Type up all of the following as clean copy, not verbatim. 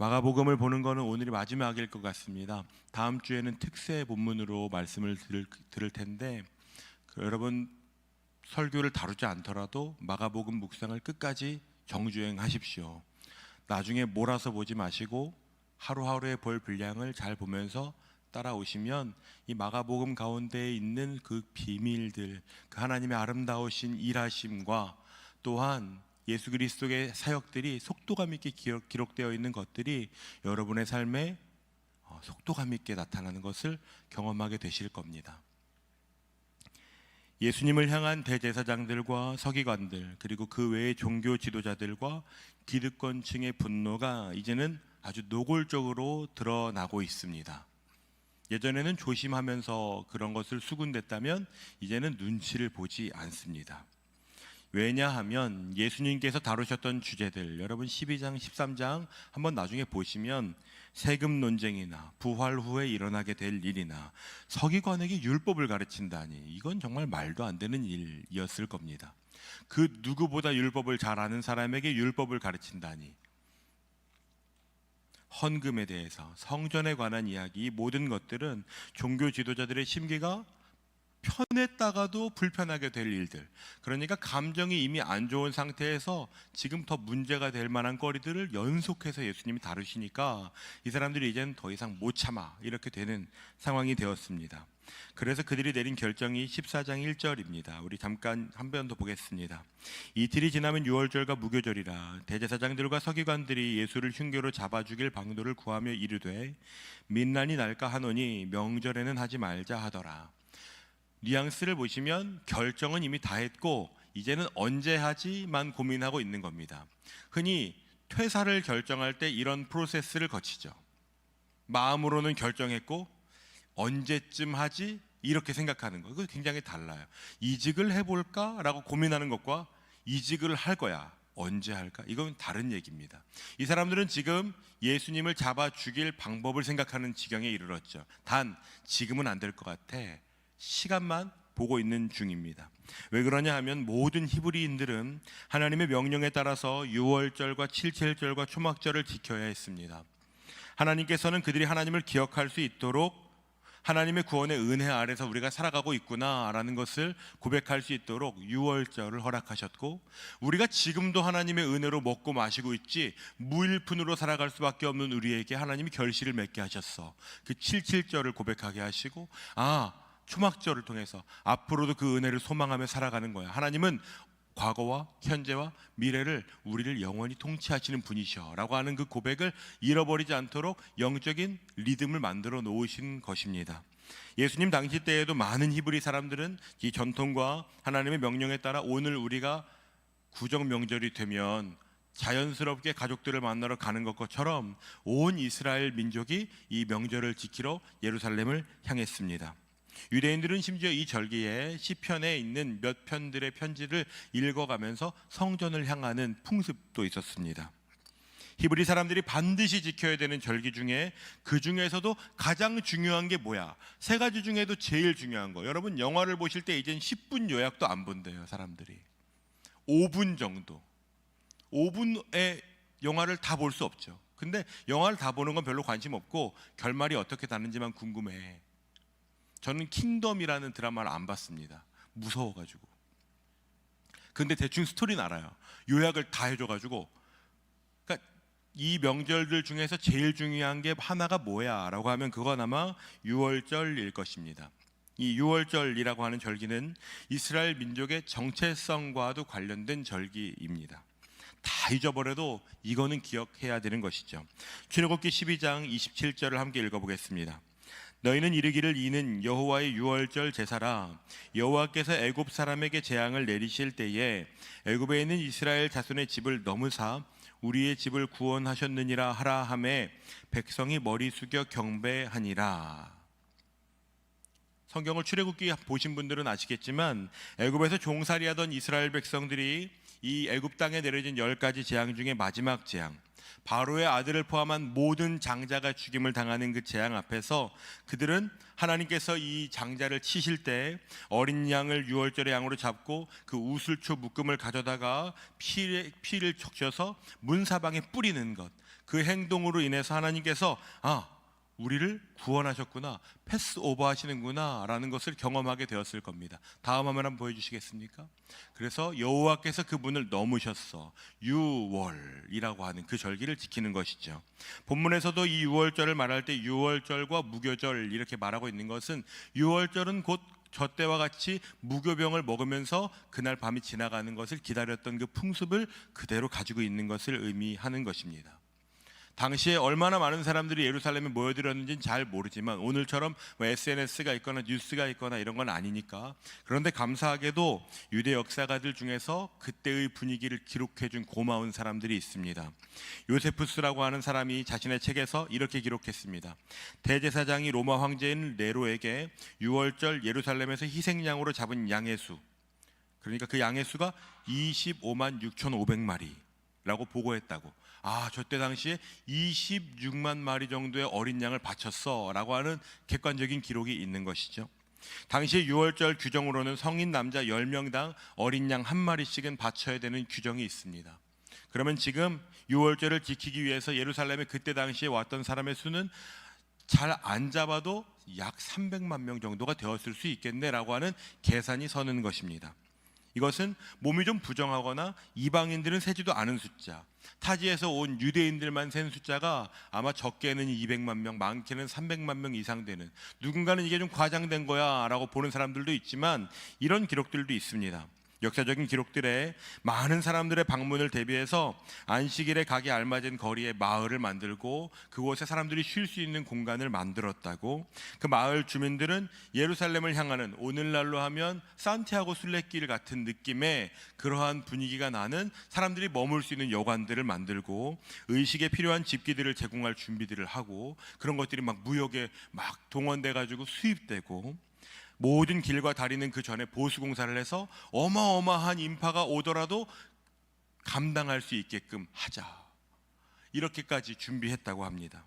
마가복음을 보는 것은 오늘이 마지막일 것 같습니다. 다음 주에는 특세 본문으로 말씀을 들을 텐데 여러분 설교를 다루지 않더라도 마가복음 묵상을 끝까지 정주행하십시오. 나중에 몰아서 보지 마시고 하루하루의 볼 분량을 잘 보면서 따라오시면 이 마가복음 가운데에 있는 그 비밀들, 그 하나님의 아름다우신 일하심과 또한 예수 그리스도의 사역들이 속도감 있게 기록되어 있는 것들이 여러분의 삶에 속도감 있게 나타나는 것을 경험하게 되실 겁니다. 예수님을 향한 대제사장들과 서기관들 그리고 그 외의 종교 지도자들과 기득권층의 분노가 이제는 아주 노골적으로 드러나고 있습니다. 예전에는 조심하면서 그런 것을 수군댔다면 이제는 눈치를 보지 않습니다. 왜냐하면 예수님께서 다루셨던 주제들, 여러분 12장 13장 한번 나중에 보시면 세금 논쟁이나 부활 후에 일어나게 될 일이나 서기관에게 율법을 가르친다니, 이건 정말 말도 안 되는 일이었을 겁니다. 그 누구보다 율법을 잘 아는 사람에게 율법을 가르친다니, 헌금에 대해서, 성전에 관한 이야기, 이 모든 것들은 종교 지도자들의 심기가 편했다가도 불편하게 될 일들, 그러니까 감정이 이미 안 좋은 상태에서 지금 더 문제가 될 만한 거리들을 연속해서 예수님이 다루시니까 이 사람들이 이제는 더 이상 못 참아, 이렇게 되는 상황이 되었습니다. 그래서 그들이 내린 결정이 14장 1절입니다. 우리 잠깐 한 번 더 보겠습니다. 이틀이 지나면 유월절과 무교절이라 대제사장들과 서기관들이 예수를 흉교로 잡아 죽일 방도를 구하며 이르되 민난이 날까 하노니 명절에는 하지 말자 하더라. 뉘앙스를 보시면 결정은 이미 다 했고 이제는 언제 하지만 고민하고 있는 겁니다. 흔히 퇴사를 결정할 때 이런 프로세스를 거치죠. 마음으로는 결정했고 언제쯤 하지? 이렇게 생각하는 거, 이거 굉장히 달라요. 이직을 해볼까? 라고 고민하는 것과 이직을 할 거야, 언제 할까? 이건 다른 얘기입니다. 이 사람들은 지금 예수님을 잡아 죽일 방법을 생각하는 지경에 이르렀죠. 단 지금은 안 될 것 같아. 시간만 보고 있는 중입니다. 왜 그러냐 하면 모든 히브리인들은 하나님의 명령에 따라서 유월절과 칠칠절과 초막절을 지켜야 했습니다. 하나님께서는 그들이 하나님을 기억할 수 있도록, 하나님의 구원의 은혜 아래서 우리가 살아가고 있구나라는 것을 고백할 수 있도록 유월절을 허락하셨고, 우리가 지금도 하나님의 은혜로 먹고 마시고 있지 무일푼으로 살아갈 수밖에 없는 우리에게 하나님이 결실을 맺게 하셨어. 그 칠칠절을 고백하게 하시고, 초막절을 통해서 앞으로도 그 은혜를 소망하며 살아가는 거야. 하나님은 과거와 현재와 미래를, 우리를 영원히 통치하시는 분이셔 라고 하는 그 고백을 잃어버리지 않도록 영적인 리듬을 만들어 놓으신 것입니다. 예수님 당시 때에도 많은 히브리 사람들은 이 전통과 하나님의 명령에 따라 오늘 우리가 구정 명절이 되면 자연스럽게 가족들을 만나러 가는 것처럼 온 이스라엘 민족이 이 명절을 지키러 예루살렘을 향했습니다. 유대인들은 심지어 이 절기에 시편에 있는 몇 편들의 편지를 읽어가면서 성전을 향하는 풍습도 있었습니다. 히브리 사람들이 반드시 지켜야 되는 절기 중에 그 중에서도 가장 중요한 게 뭐야? 세 가지 중에도 제일 중요한 거, 여러분 영화를 보실 때 이젠 10분 요약도 안 본대요. 사람들이 5분 정도, 5분의 영화를 다 볼 수 없죠. 근데 영화를 다 보는 건 별로 관심 없고 결말이 어떻게 다는지만 궁금해. 저는 킹덤이라는 드라마를 안 봤습니다. 무서워가지고. 근데 대충 스토리는 알아요. 요약을 다 해줘가지고. 그러니까 이 명절들 중에서 제일 중요한 게 하나가 뭐야 라고 하면 그건 아마 유월절일 것입니다. 이 유월절이라고 하는 절기는 이스라엘 민족의 정체성과도 관련된 절기입니다. 다 잊어버려도 이거는 기억해야 되는 것이죠. 출애굽기 12장 27절을 함께 읽어보겠습니다. 너희는 이르기를 이는 여호와의 유월절 제사라. 여호와께서 애굽 사람에게 재앙을 내리실 때에 애굽에 있는 이스라엘 자손의 집을 넘으사 우리의 집을 구원하셨느니라 하라 하매 백성이 머리 숙여 경배하니라. 성경을 출애굽기 보신 분들은 아시겠지만 애굽에서 종살이하던 이스라엘 백성들이 이 애굽 땅에 내려진 10가지 재앙 중에 마지막 재앙, 바로의 아들을 포함한 모든 장자가 죽임을 당하는 그 재앙 앞에서 그들은 하나님께서 이 장자를 치실 때 어린 양을 유월절의 양으로 잡고 그 우슬초 묶음을 가져다가 피를 적셔서 문 사방에 뿌리는 것, 그 행동으로 인해서 하나님께서 우리를 구원하셨구나, 패스오버 하시는구나 라는 것을 경험하게 되었을 겁니다. 다음 화면 한번 보여주시겠습니까? 그래서 여호와께서 그 문을 넘으셨어, 유월이라고 하는 그 절기를 지키는 것이죠. 본문에서도 이 유월절을 말할 때 유월절과 무교절 이렇게 말하고 있는 것은, 유월절은 곧 저 때와 같이 무교병을 먹으면서 그날 밤이 지나가는 것을 기다렸던 그 풍습을 그대로 가지고 있는 것을 의미하는 것입니다. 당시에 얼마나 많은 사람들이 예루살렘에 모여들었는지는 잘 모르지만 오늘처럼 SNS가 있거나 뉴스가 있거나 이런 건 아니니까, 그런데 감사하게도 유대 역사가들 중에서 그때의 분위기를 기록해준 고마운 사람들이 있습니다. 요세푸스라고 하는 사람이 자신의 책에서 이렇게 기록했습니다. 대제사장이 로마 황제인 네로에게 유월절 예루살렘에서 희생양으로 잡은 양의 수, 그러니까 그 양의 수가 25만 6,500마리라고 보고했다고. 저 때 당시에 26만 마리 정도의 어린 양을 바쳤어 라고 하는 객관적인 기록이 있는 것이죠. 당시 유월절 규정으로는 성인 남자 10명당 어린 양 한 마리씩은 바쳐야 되는 규정이 있습니다. 그러면 지금 유월절을 지키기 위해서 예루살렘에 그때 당시에 왔던 사람의 수는 잘 안 잡아도 약 300만 명 정도가 되었을 수 있겠네라고 하는 계산이 서는 것입니다. 이것은 몸이 좀 부정하거나 이방인들은 세지도 않은 숫자, 타지에서 온 유대인들만 센 숫자가 아마 적게는 200만 명, 많게는 300만 명 이상 되는, 누군가는 이게 좀 과장된 거야 라고 보는 사람들도 있지만 이런 기록들도 있습니다. 역사적인 기록들에 많은 사람들의 방문을 대비해서 안식일에 가기 알맞은 거리에 마을을 만들고 그곳에 사람들이 쉴 수 있는 공간을 만들었다고. 그 마을 주민들은 예루살렘을 향하는, 오늘날로 하면 산티아고 순례길 같은 느낌의 그러한 분위기가 나는 사람들이 머물 수 있는 여관들을 만들고 의식에 필요한 집기들을 제공할 준비들을 하고, 그런 것들이 막 무역에 막 동원돼 가지고 수입되고, 모든 길과 다리는 그 전에 보수공사를 해서 어마어마한 인파가 오더라도 감당할 수 있게끔 하자, 이렇게까지 준비했다고 합니다.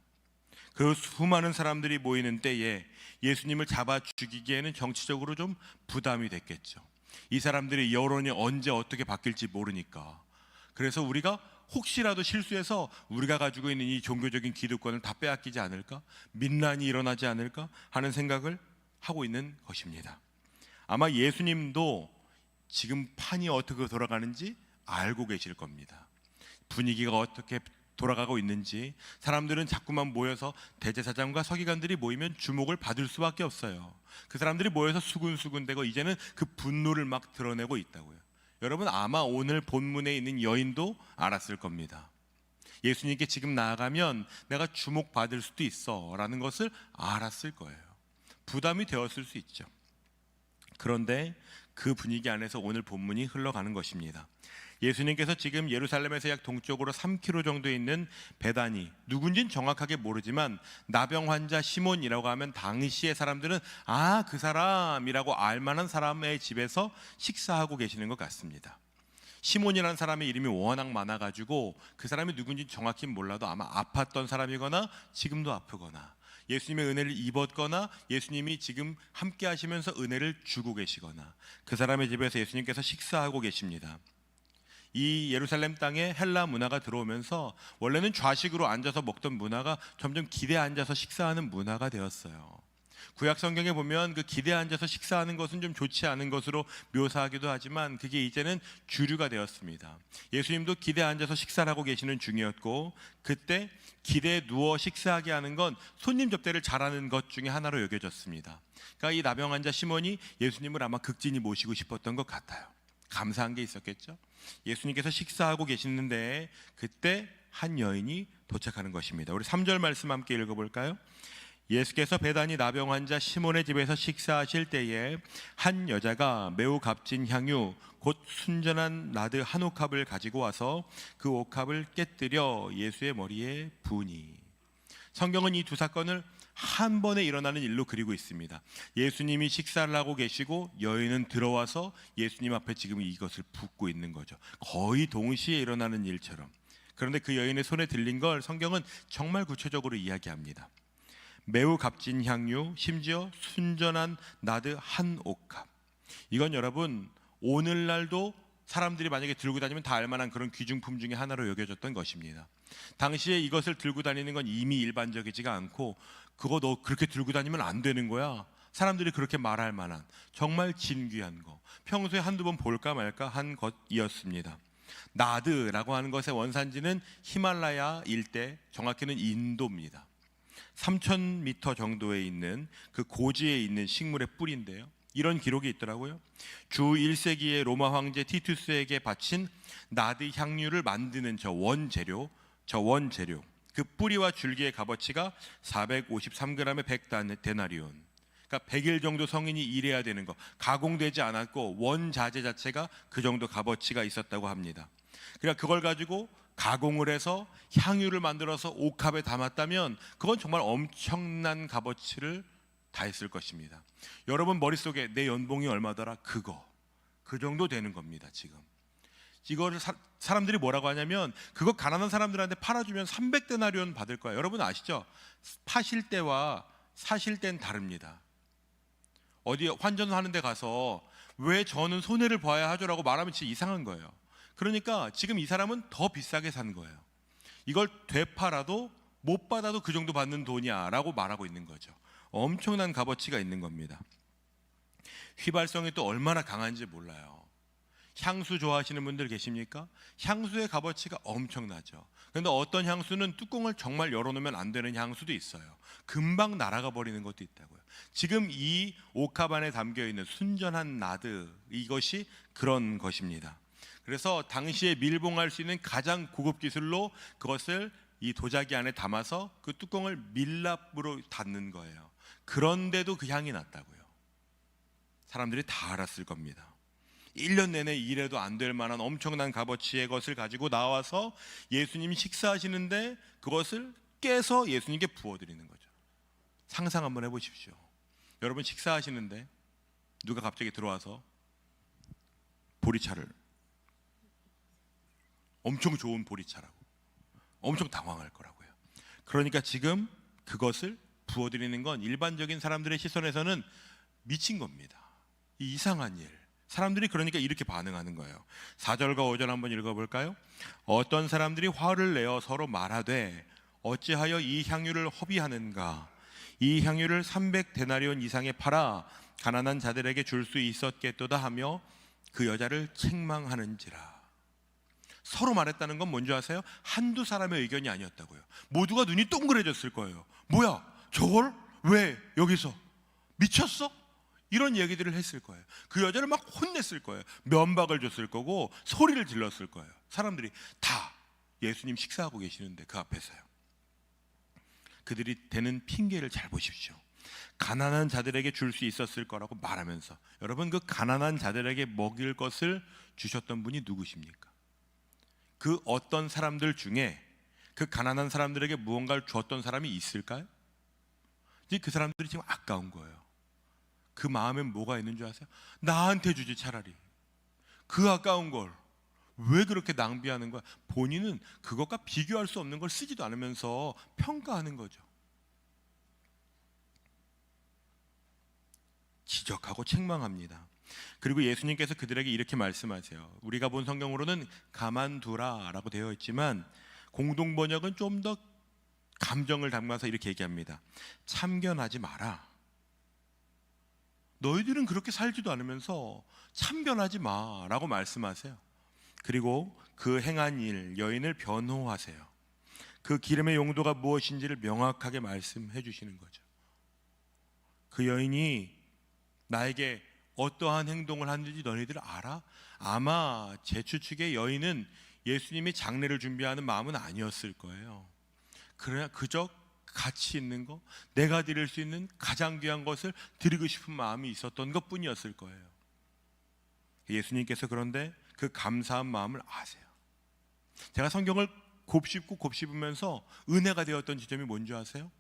그 수많은 사람들이 모이는 때에 예수님을 잡아 죽이기에는 정치적으로 좀 부담이 됐겠죠. 이 사람들의 여론이 언제 어떻게 바뀔지 모르니까. 그래서 우리가 혹시라도 실수해서 우리가 가지고 있는 이 종교적인 기득권을 다 빼앗기지 않을까, 민란이 일어나지 않을까 하는 생각을 하고 있는 것입니다. 아마 예수님도 지금 판이 어떻게 돌아가는지 알고 계실 겁니다. 분위기가 어떻게 돌아가고 있는지. 사람들은 자꾸만 모여서, 대제사장과 서기관들이 모이면 주목을 받을 수밖에 없어요. 그 사람들이 모여서 수군수군대고 이제는 그 분노를 막 드러내고 있다고요. 여러분, 아마 오늘 본문에 있는 여인도 알았을 겁니다. 예수님께 지금 나아가면 내가 주목받을 수도 있어 라는 것을 알았을 거예요. 부담이 되었을 수 있죠. 그런데 그 분위기 안에서 오늘 본문이 흘러가는 것입니다. 예수님께서 지금 예루살렘에서 약 동쪽으로 3km 정도에 있는 베다니, 누군진 정확하게 모르지만 나병 환자 시몬이라고 하면 당시의 사람들은 그 사람이라고 알만한 사람의 집에서 식사하고 계시는 것 같습니다. 시몬이라는 사람의 이름이 워낙 많아가지고 그 사람이 누군지 정확히 몰라도 아마 아팠던 사람이거나 지금도 아프거나 예수님의 은혜를 입었거나 예수님이 지금 함께 하시면서 은혜를 주고 계시거나, 그 사람의 집에서 예수님께서 식사하고 계십니다. 이 예루살렘 땅에 헬라 문화가 들어오면서 원래는 좌식으로 앉아서 먹던 문화가 점점 기대에 앉아서 식사하는 문화가 되었어요. 구약 성경에 보면 그 기대에 앉아서 식사하는 것은 좀 좋지 않은 것으로 묘사하기도 하지만 그게 이제는 주류가 되었습니다. 예수님도 기대에 앉아서 식사를 하고 계시는 중이었고, 그때 기대에 누워 식사하게 하는 건 손님 접대를 잘하는 것 중에 하나로 여겨졌습니다. 그러니까 이 나병 환자 시몬이 예수님을 아마 극진히 모시고 싶었던 것 같아요. 감사한 게 있었겠죠. 예수님께서 식사하고 계시는데 그때 한 여인이 도착하는 것입니다. 우리 3절 말씀 함께 읽어볼까요? 예수께서 베다니 나병 환자 시몬의 집에서 식사하실 때에 한 여자가 매우 값진 향유 곧 순전한 나드 한 옥합을 가지고 와서 그 옥합을 깨뜨려 예수의 머리에 부으니. 성경은 이 두 사건을 한 번에 일어나는 일로 그리고 있습니다. 예수님이 식사를 하고 계시고 여인은 들어와서 예수님 앞에 지금 이것을 붓고 있는 거죠. 거의 동시에 일어나는 일처럼. 그런데 그 여인의 손에 들린 걸 성경은 정말 구체적으로 이야기합니다. 매우 값진 향유, 심지어 순전한 나드 한 옥합. 이건 여러분 오늘날도 사람들이 만약에 들고 다니면 다 알만한 그런 귀중품 중에 하나로 여겨졌던 것입니다. 당시에 이것을 들고 다니는 건 이미 일반적이지가 않고, 그거 너 그렇게 들고 다니면 안 되는 거야, 사람들이 그렇게 말할 만한 정말 진귀한 거, 평소에 한두 번 볼까 말까 한 것이었습니다. 나드라고 하는 것의 원산지는 히말라야 일대, 정확히는 인도입니다. 3,000m 정도에 있는 그 고지에 있는 식물의 뿌리인데요, 이런 기록이 있더라고요. 주 1세기에 로마 황제 티투스에게 바친 나드 향유를 만드는 저 원재료, 그 뿌리와 줄기의 값어치가 453g에 100데나리온, 그러니까 100일 정도 성인이 일해야 되는 거, 가공되지 않았고 원자재 자체가 그 정도 값어치가 있었다고 합니다. 그러니까 그걸 가지고 가공을 해서 향유를 만들어서 옥합에 담았다면 그건 정말 엄청난 값어치를 다했을 것입니다. 여러분 머릿속에 내 연봉이 얼마더라? 그 정도 되는 겁니다. 지금 이거를 사람들이 뭐라고 하냐면, 그거 가난한 사람들한테 팔아주면 300데나리온 받을 거야. 여러분 아시죠? 파실 때와 사실 땐 다릅니다. 어디 환전하는 데 가서 왜 저는 손해를 봐야 하죠라고 말하면 진짜 이상한 거예요. 그러니까 지금 이 사람은 더 비싸게 산 거예요. 이걸 되팔아도 못 받아도 그 정도 받는 돈이야 라고 말하고 있는 거죠. 엄청난 값어치가 있는 겁니다. 휘발성이 또 얼마나 강한지 몰라요. 향수 좋아하시는 분들 계십니까? 향수의 값어치가 엄청나죠. 그런데 어떤 향수는 뚜껑을 정말 열어놓으면 안 되는 향수도 있어요. 금방 날아가 버리는 것도 있다고요. 지금 이 옥합 안에 담겨있는 순전한 나드, 이것이 그런 것입니다. 그래서 당시에 밀봉할 수 있는 가장 고급 기술로 그것을 이 도자기 안에 담아서 그 뚜껑을 밀랍으로 닫는 거예요. 그런데도 그 향이 났다고요. 사람들이 다 알았을 겁니다. 1년 내내 일해도 안 될 만한 엄청난 값어치의 것을 가지고 나와서 예수님이 식사하시는데 그것을 깨서 예수님께 부어드리는 거죠. 상상 한번 해보십시오. 여러분 식사하시는데 누가 갑자기 들어와서 보리차를, 엄청 좋은 보리차라고, 엄청 당황할 거라고요. 그러니까 지금 그것을 부어드리는 건 일반적인 사람들의 시선에서는 미친 겁니다. 이상한 일. 사람들이 그러니까 이렇게 반응하는 거예요. 4절과 5절 한번 읽어볼까요? 어떤 사람들이 화를 내어 서로 말하되 어찌하여 이 향유를 허비하는가? 이 향유를 300데나리온 이상에 팔아 가난한 자들에게 줄 수 있었겠도다 하며 그 여자를 책망하는지라. 서로 말했다는 건 뭔지 아세요? 한두 사람의 의견이 아니었다고요. 모두가 눈이 동그래졌을 거예요. 뭐야? 저걸? 왜 여기서? 미쳤어? 이런 얘기들을 했을 거예요. 그 여자를 막 혼냈을 거예요. 면박을 줬을 거고 소리를 질렀을 거예요. 사람들이 다 예수님 식사하고 계시는데 그 앞에서요. 그들이 대는 핑계를 잘 보십시오. 가난한 자들에게 줄 수 있었을 거라고 말하면서, 여러분 그 가난한 자들에게 먹일 것을 주셨던 분이 누구십니까? 그 어떤 사람들 중에 그 가난한 사람들에게 무언가를 주었던 사람이 있을까요? 이제 그 사람들이 지금 아까운 거예요. 그 마음엔 뭐가 있는 줄 아세요? 나한테 주지 차라리. 그 아까운 걸 왜 그렇게 낭비하는 거야? 본인은 그것과 비교할 수 없는 걸 쓰지도 않으면서 평가하는 거죠. 지적하고 책망합니다. 그리고 예수님께서 그들에게 이렇게 말씀하세요. 우리가 본 성경으로는 가만두라 라고 되어 있지만 공동 번역은 좀 더 감정을 담아서 이렇게 얘기합니다. 참견하지 마라. 너희들은 그렇게 살지도 않으면서 참견하지 마라고 말씀하세요. 그리고 그 행한 일, 여인을 변호하세요. 그 기름의 용도가 무엇인지를 명확하게 말씀해 주시는 거죠. 그 여인이 나에게 어떠한 행동을 하는지 너희들 알아? 아마 제 추측에 여인은 예수님이 장례를 준비하는 마음은 아니었을 거예요. 그러나 그저 가치 있는 거, 내가 드릴 수 있는 가장 귀한 것을 드리고 싶은 마음이 있었던 것뿐이었을 거예요. 예수님께서 그런데 그 감사한 마음을 아세요. 제가 성경을 곱씹고 곱씹으면서 은혜가 되었던 지점이 뭔지 아세요?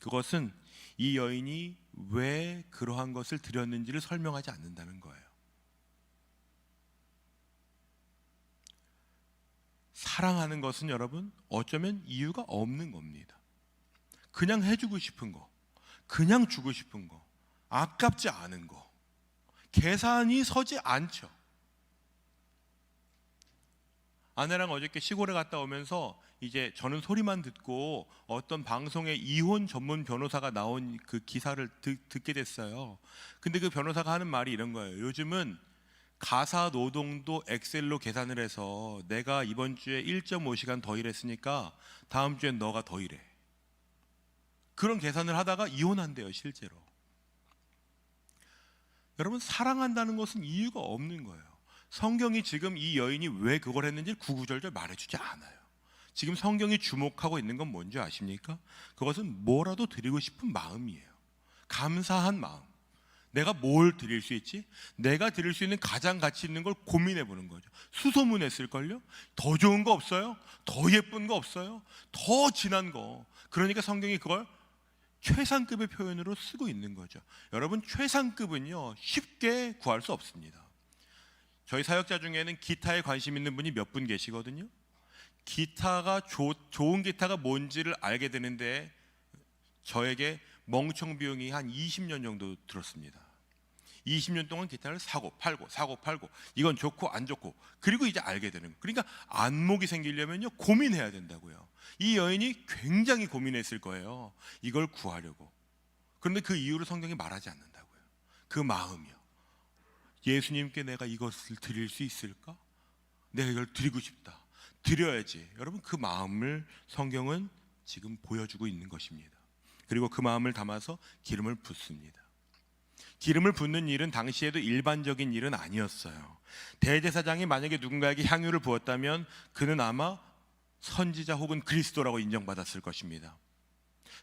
그것은 이 여인이 왜 그러한 것을 드렸는지를 설명하지 않는다는 거예요. 사랑하는 것은 여러분 어쩌면 이유가 없는 겁니다. 그냥 해주고 싶은 거, 그냥 주고 싶은 거, 아깝지 않은 거, 계산이 서지 않죠. 아내랑 어저께 시골에 갔다 오면서 이제 저는 소리만 듣고 어떤 방송에 이혼 전문 변호사가 나온 그 기사를 듣게 됐어요. 근데 그 변호사가 하는 말이 이런 거예요. 요즘은 가사 노동도 엑셀로 계산을 해서 내가 이번 주에 1.5시간 더 일했으니까 다음 주엔 너가 더 일해. 그런 계산을 하다가 이혼한대요, 실제로. 여러분, 사랑한다는 것은 이유가 없는 거예요. 성경이 지금 이 여인이 왜 그걸 했는지 구구절절 말해주지 않아요. 지금 성경이 주목하고 있는 건 뭔지 아십니까? 그것은 뭐라도 드리고 싶은 마음이에요. 감사한 마음. 내가 뭘 드릴 수 있지? 내가 드릴 수 있는 가장 가치 있는 걸 고민해 보는 거죠. 수소문했을걸요? 더 좋은 거 없어요? 더 예쁜 거 없어요? 더 진한 거. 그러니까 성경이 그걸 최상급의 표현으로 쓰고 있는 거죠. 여러분, 최상급은요 쉽게 구할 수 없습니다. 저희 사역자 중에는 기타에 관심 있는 분이 몇 분 계시거든요. 기타가 좋은 기타가 뭔지를 알게 되는데 저에게 멍청 비용이 한 20년 정도 들었습니다. 20년 동안 기타를 사고 팔고 이건 좋고 안 좋고, 그리고 이제 알게 되는 거예요. 그러니까 안목이 생기려면요 고민해야 된다고요. 이 여인이 굉장히 고민했을 거예요, 이걸 구하려고. 그런데 그 이유를 성경이 말하지 않는다고요. 그 마음이요. 예수님께 내가 이것을 드릴 수 있을까? 내가 이걸 드리고 싶다. 드려야지. 여러분, 그 마음을 성경은 지금 보여주고 있는 것입니다. 그리고 그 마음을 담아서 기름을 붓습니다. 기름을 붓는 일은 당시에도 일반적인 일은 아니었어요. 대제사장이 만약에 누군가에게 향유를 부었다면 그는 아마 선지자 혹은 그리스도라고 인정받았을 것입니다.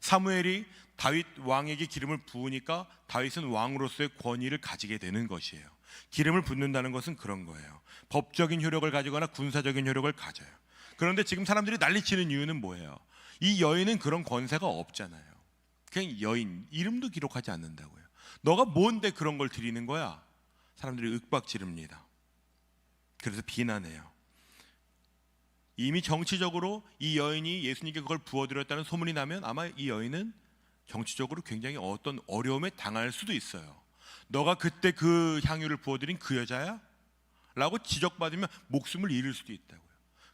사무엘이 다윗 왕에게 기름을 부으니까 다윗은 왕으로서의 권위를 가지게 되는 것이에요. 기름을 붓는다는 것은 그런 거예요. 법적인 효력을 가지거나 군사적인 효력을 가져요. 그런데 지금 사람들이 난리치는 이유는 뭐예요? 이 여인은 그런 권세가 없잖아요. 그냥 여인, 이름도 기록하지 않는다고요. 너가 뭔데 그런 걸 드리는 거야? 사람들이 윽박지릅니다. 그래서 비난해요. 이미 정치적으로 이 여인이 예수님께 그걸 부어드렸다는 소문이 나면 아마 이 여인은 정치적으로 굉장히 어떤 어려움에 당할 수도 있어요. 너가 그때 그 향유를 부어드린 그 여자야? 라고 지적받으면 목숨을 잃을 수도 있다고요.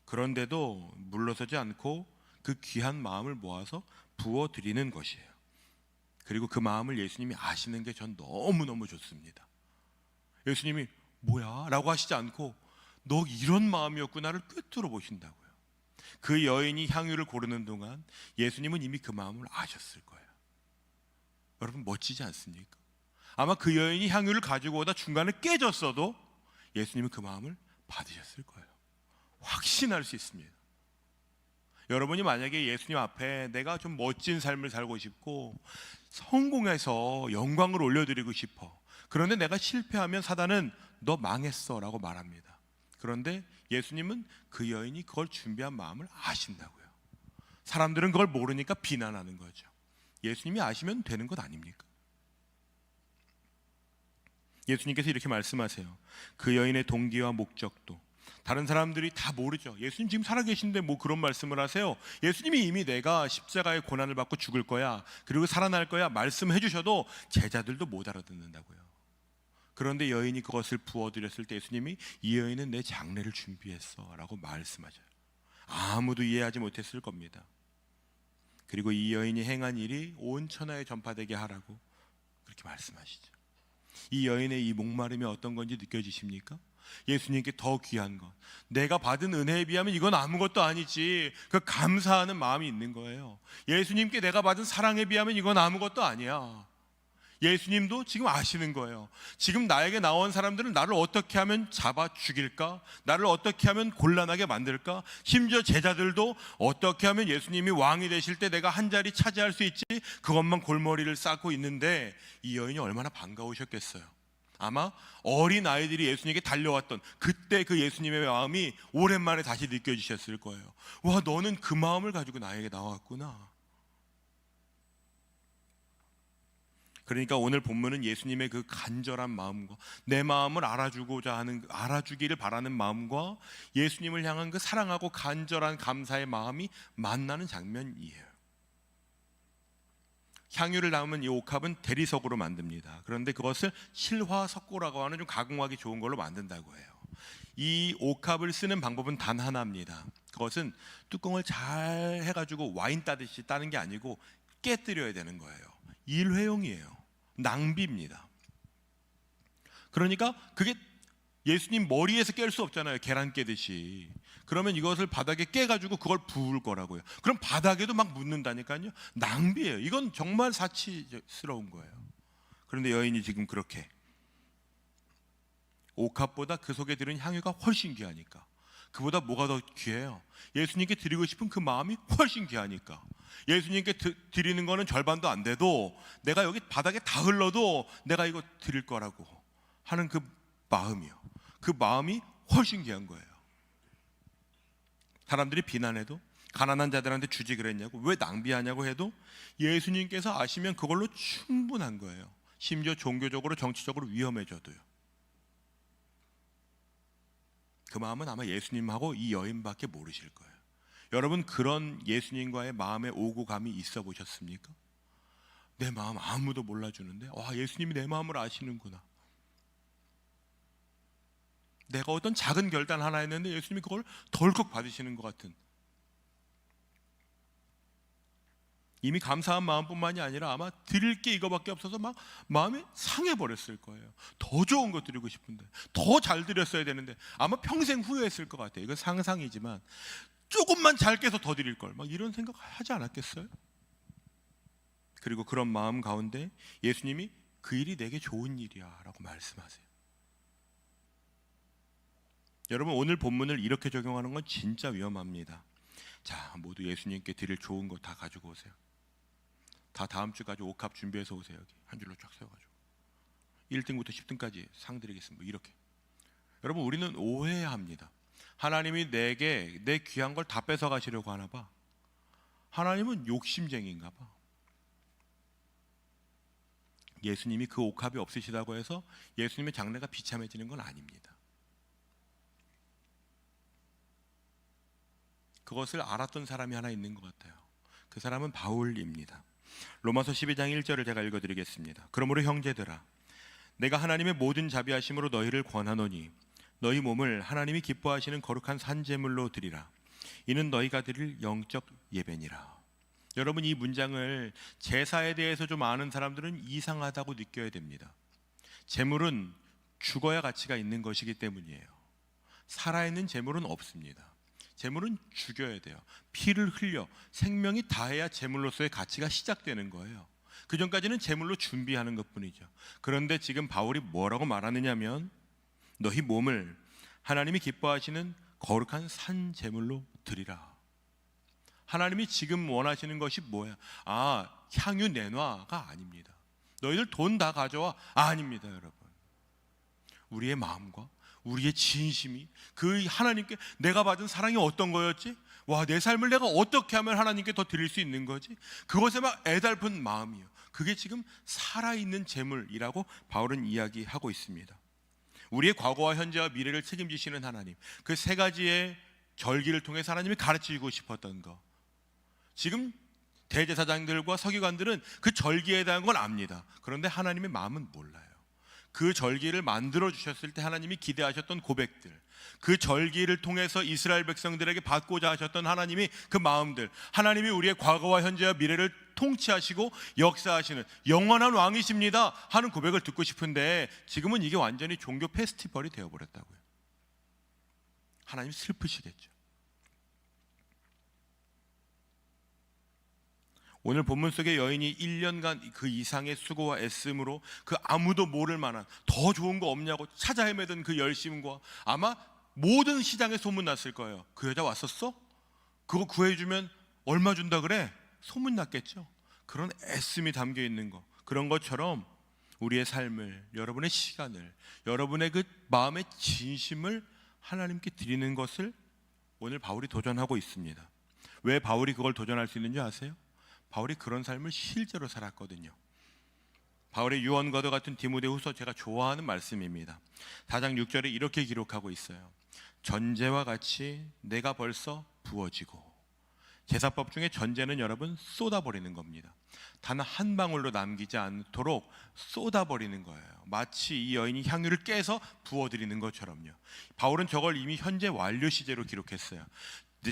그런데도 물러서지 않고 그 귀한 마음을 모아서 부어드리는 것이에요. 그리고 그 마음을 예수님이 아시는 게 전 너무너무 좋습니다. 예수님이 뭐야? 라고 하시지 않고 너 이런 마음이었구나를 꿰뚫어 보신다고요. 그 여인이 향유를 고르는 동안 예수님은 이미 그 마음을 아셨을 거예요. 여러분, 멋지지 않습니까? 아마 그 여인이 향유를 가지고 오다 중간에 깨졌어도 예수님은 그 마음을 받으셨을 거예요. 확신할 수 있습니다. 여러분이 만약에 예수님 앞에 내가 좀 멋진 삶을 살고 싶고 성공해서 영광을 올려드리고 싶어, 그런데 내가 실패하면 사단은 너 망했어 라고 말합니다. 그런데 예수님은 그 여인이 그걸 준비한 마음을 아신다고요. 사람들은 그걸 모르니까 비난하는 거죠. 예수님이 아시면 되는 것 아닙니까? 예수님께서 이렇게 말씀하세요. 그 여인의 동기와 목적도 다른 사람들이 다 모르죠. 예수님 지금 살아계신데 뭐 그런 말씀을 하세요? 예수님이 이미 내가 십자가의 고난을 받고 죽을 거야, 그리고 살아날 거야 말씀해 주셔도 제자들도 못 알아듣는다고요. 그런데 여인이 그것을 부어드렸을 때 예수님이 이 여인은 내 장례를 준비했어 라고 말씀하셔요. 아무도 이해하지 못했을 겁니다. 그리고 이 여인이 행한 일이 온 천하에 전파되게 하라고 그렇게 말씀하시죠. 이 여인의 이 목마름이 어떤 건지 느껴지십니까? 예수님께 더 귀한 것, 내가 받은 은혜에 비하면 이건 아무것도 아니지, 그 감사하는 마음이 있는 거예요. 예수님께 내가 받은 사랑에 비하면 이건 아무것도 아니야. 예수님도 지금 아시는 거예요. 지금 나에게 나온 사람들은 나를 어떻게 하면 잡아 죽일까? 나를 어떻게 하면 곤란하게 만들까? 심지어 제자들도 어떻게 하면 예수님이 왕이 되실 때 내가 한 자리 차지할 수 있지? 그것만 골머리를 쌓고 있는데 이 여인이 얼마나 반가우셨겠어요. 아마 어린 아이들이 예수님에게 달려왔던 그때 그 예수님의 마음이 오랜만에 다시 느껴지셨을 거예요. 와, 너는 그 마음을 가지고 나에게 나왔구나. 그러니까 오늘 본문은 예수님의 그 간절한 마음과 내 마음을 알아주고자 하는, 알아주기를 바라는 마음과 예수님을 향한 그 사랑하고 간절한 감사의 마음이 만나는 장면이에요. 향유를 담은 이 옥합은 대리석으로 만듭니다. 그런데 그것을 실화석고라고 하는 좀 가공하기 좋은 걸로 만든다고 해요. 이 옥합을 쓰는 방법은 단 하나입니다. 그것은 뚜껑을 잘 해가지고 와인 따듯이 따는 게 아니고 깨뜨려야 되는 거예요. 일회용이에요. 낭비입니다. 그러니까 그게 예수님 머리에서 깰 수 없잖아요. 계란 깨듯이. 그러면 이것을 바닥에 깨가지고 그걸 부을 거라고요. 그럼 바닥에도 막 묻는다니까요. 낭비예요. 이건 정말 사치스러운 거예요. 그런데 여인이 지금 그렇게 옥합보다 그 속에 들은 향유가 훨씬 귀하니까, 그보다 뭐가 더 귀해요? 예수님께 드리고 싶은 그 마음이 훨씬 귀하니까, 예수님께 드리는 거는 절반도 안 돼도 내가 여기 바닥에 다 흘러도 내가 이거 드릴 거라고 하는 그 마음이요. 그 마음이 훨씬 귀한 거예요. 사람들이 비난해도, 가난한 자들한테 주지 그랬냐고, 왜 낭비하냐고 해도 예수님께서 아시면 그걸로 충분한 거예요. 심지어 종교적으로 정치적으로 위험해져도요. 그 마음은 아마 예수님하고 이 여인밖에 모르실 거예요. 여러분, 그런 예수님과의 마음의 오고 감이 있어 보셨습니까? 내 마음 아무도 몰라주는데 와, 예수님이 내 마음을 아시는구나. 내가 어떤 작은 결단 하나 했는데 예수님이 그걸 덜컥 받으시는 것 같은, 이미 감사한 마음뿐만이 아니라 아마 드릴 게 이거밖에 없어서 막 마음이 상해버렸을 거예요. 더 좋은 거 드리고 싶은데, 더 잘 드렸어야 되는데 아마 평생 후회했을 것 같아요. 이건 상상이지만 조금만 잘 깨서 더 드릴 걸, 막 이런 생각 하지 않았겠어요? 그리고 그런 마음 가운데 예수님이 그 일이 내게 좋은 일이야 라고 말씀하세요. 여러분, 오늘 본문을 이렇게 적용하는 건 진짜 위험합니다. 자, 모두 예수님께 드릴 좋은 거 다 가지고 오세요. 다 다음 주까지 옥합 준비해서 오세요. 여기 한 줄로 쫙 세워가지고 1등부터 10등까지 상 드리겠습니다. 뭐 이렇게. 여러분, 우리는 오해합니다. 하나님이 내게 내 귀한 걸 다 뺏어 가시려고 하나 봐. 하나님은 욕심쟁이인가 봐. 예수님이 그 옥합이 없으시다고 해서 예수님의 장래가 비참해지는 건 아닙니다. 그것을 알았던 사람이 하나 있는 것 같아요. 그 사람은 바울입니다. 로마서 12장 1절을 제가 읽어드리겠습니다. 그러므로 형제들아, 내가 하나님의 모든 자비하심으로 너희를 권하노니 너희 몸을 하나님이 기뻐하시는 거룩한 산제물로 드리라. 이는 너희가 드릴 영적 예배니라. 여러분, 이 문장을 제사에 대해서 좀 아는 사람들은 이상하다고 느껴야 됩니다. 제물은 죽어야 가치가 있는 것이기 때문이에요. 살아있는 제물은 없습니다. 제물은 죽여야 돼요. 피를 흘려 생명이 다해야 제물로서의 가치가 시작되는 거예요. 그 전까지는 제물로 준비하는 것뿐이죠. 그런데 지금 바울이 뭐라고 말하느냐면 너희 몸을 하나님이 기뻐하시는 거룩한 산 제물로 드리라. 하나님이 지금 원하시는 것이 뭐야? 아, 향유 내놔가 아닙니다. 너희들 돈 다 가져와? 아닙니다, 여러분. 우리의 마음과 우리의 진심이 그 하나님께 내가 받은 사랑이 어떤 거였지? 와, 내 삶을 내가 어떻게 하면 하나님께 더 드릴 수 있는 거지? 그것에 막 애달픈 마음이요. 그게 지금 살아있는 재물이라고 바울은 이야기하고 있습니다. 우리의 과거와 현재와 미래를 책임지시는 하나님, 그 세 가지의 절기를 통해서 하나님이 가르치고 싶었던 거, 지금 대제사장들과 서기관들은 그 절기에 대한 건 압니다. 그런데 하나님의 마음은 몰라요. 그 절기를 만들어 주셨을 때 하나님이 기대하셨던 고백들, 그 절기를 통해서 이스라엘 백성들에게 받고자 하셨던 하나님이 그 마음들, 하나님이 우리의 과거와 현재와 미래를 통치하시고 역사하시는 영원한 왕이십니다 하는 고백을 듣고 싶은데 지금은 이게 완전히 종교 페스티벌이 되어버렸다고요. 하나님 슬프시겠죠. 오늘 본문 속의 여인이 1년간 그 이상의 수고와 애씀으로 그 아무도 모를 만한 더 좋은 거 없냐고 찾아 헤매던 그 열심과, 아마 모든 시장에 소문났을 거예요. 그 여자 왔었어? 그거 구해주면 얼마 준다 그래? 소문났겠죠. 그런 애씀이 담겨 있는 거, 그런 것처럼 우리의 삶을, 여러분의 시간을, 여러분의 그 마음의 진심을 하나님께 드리는 것을 오늘 바울이 도전하고 있습니다. 왜 바울이 그걸 도전할 수 있는지 아세요? 바울이 그런 삶을 실제로 살았거든요. 바울의 유언과도 같은 디모데후서 제가 좋아하는 말씀입니다. 4장 6절에 이렇게 기록하고 있어요. 전제와 같이 내가 벌써 부어지고. 제사법 중에 전제는 여러분 쏟아버리는 겁니다. 단 한 방울로 남기지 않도록 쏟아버리는 거예요. 마치 이 여인이 향유를 깨서 부어드리는 것처럼요. 바울은 저걸 이미 현재 완료 시제로 기록했어요.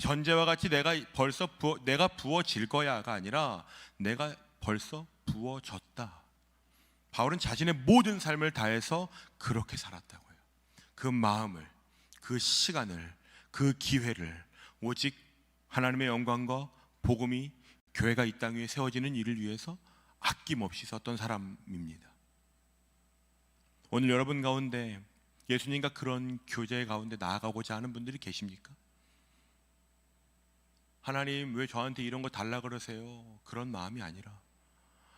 전제와 같이 내가 부어질 거야가 아니라 내가 벌써 부어졌다. 바울은 자신의 모든 삶을 다해서 그렇게 살았다고요. 그 마음을, 그 시간을, 그 기회를 오직 하나님의 영광과 복음이 교회가 이 땅 위에 세워지는 일을 위해서 아낌없이 썼던 사람입니다. 오늘 여러분 가운데 예수님과 그런 교제 가운데 나아가고자 하는 분들이 계십니까? 하나님 왜 저한테 이런 거 달라 그러세요? 그런 마음이 아니라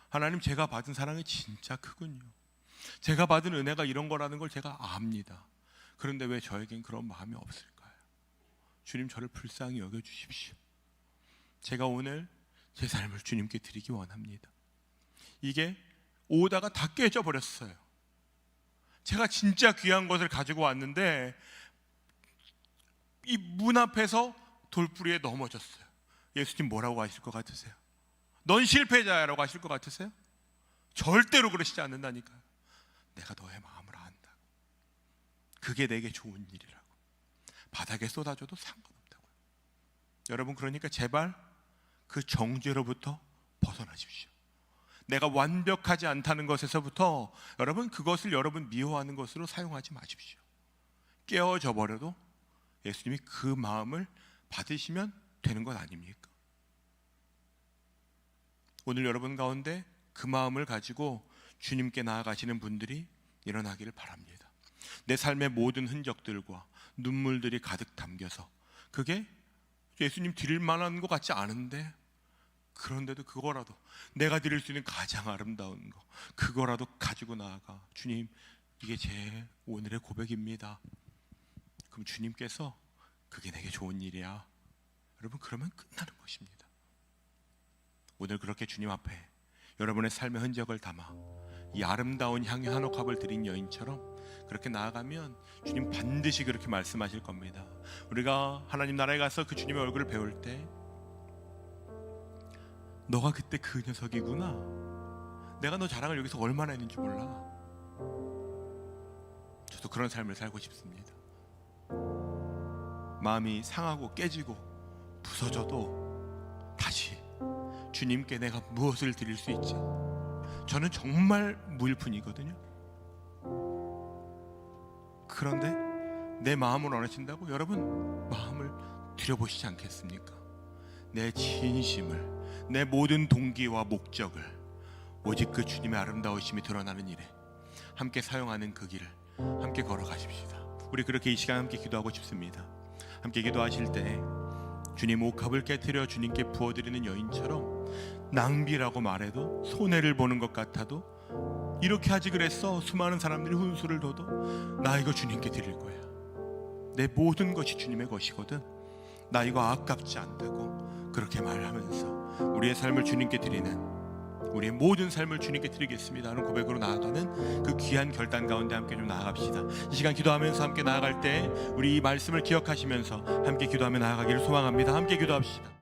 하나님, 제가 받은 사랑이 진짜 크군요. 제가 받은 은혜가 이런 거라는 걸 제가 압니다. 그런데 왜 저에겐 그런 마음이 없을까요? 주님, 저를 불쌍히 여겨주십시오. 제가 오늘 제 삶을 주님께 드리기 원합니다. 이게 오다가 다 깨져버렸어요. 제가 진짜 귀한 것을 가지고 왔는데 이 문 앞에서 돌부리에 넘어졌어요. 예수님 뭐라고 하실 것 같으세요? 넌 실패자라고 하실 것 같으세요? 절대로 그러시지 않는다니까요. 내가 너의 마음을 안다고. 그게 내게 좋은 일이라고. 바닥에 쏟아져도 상관없다고요. 여러분, 그러니까 제발 그 정죄로부터 벗어나십시오. 내가 완벽하지 않다는 것에서부터 여러분, 그것을 여러분 미워하는 것으로 사용하지 마십시오. 깨어져 버려도 예수님이 그 마음을 받으시면 되는 것 아닙니까? 오늘 여러분 가운데 그 마음을 가지고 주님께 나아가시는 분들이 일어나기를 바랍니다. 내 삶의 모든 흔적들과 눈물들이 가득 담겨서 그게 예수님 드릴 만한 것 같지 않은데, 그런데도 그거라도 내가 드릴 수 있는 가장 아름다운 거, 그거라도 가지고 나아가. 주님, 이게 제 오늘의 고백입니다. 그럼 주님께서 그게 내게 좋은 일이야, 여러분, 그러면 끝나는 것입니다. 오늘 그렇게 주님 앞에 여러분의 삶의 흔적을 담아 이 아름다운 향유 한 옥합을 드린 여인처럼 그렇게 나아가면 주님 반드시 그렇게 말씀하실 겁니다. 우리가 하나님 나라에 가서 그 주님의 얼굴을 배울 때, 너가 그때 그 녀석이구나, 내가 너 자랑을 여기서 얼마나 했는지 몰라. 저도 그런 삶을 살고 싶습니다. 마음이 상하고 깨지고 부서져도 다시 주님께 내가 무엇을 드릴 수 있지? 저는 정말 무일푼이거든요. 그런데 내 마음을 원하신다고 여러분 마음을 드려보시지 않겠습니까? 내 진심을, 내 모든 동기와 목적을 오직 그 주님의 아름다우심이 드러나는 일에 함께 사용하는 그 길을 함께 걸어가십시다. 우리 그렇게 이 시간 함께 기도하고 싶습니다. 함께 기도하실 때 주님 옥합을 깨트려 주님께 부어드리는 여인처럼 낭비라고 말해도, 손해를 보는 것 같아도, 이렇게 하지 그랬어 수많은 사람들이 훈수를 둬도 나 이거 주님께 드릴 거야, 내 모든 것이 주님의 것이거든, 나 이거 아깝지 않다고 그렇게 말하면서 우리의 삶을 주님께 드리는, 우리의 모든 삶을 주님께 드리겠습니다 하는 고백으로 나아가는 그 귀한 결단 가운데 함께 좀 나아갑시다. 이 시간 기도하면서 함께 나아갈 때 우리 이 말씀을 기억하시면서 함께 기도하며 나아가기를 소망합니다. 함께 기도합시다.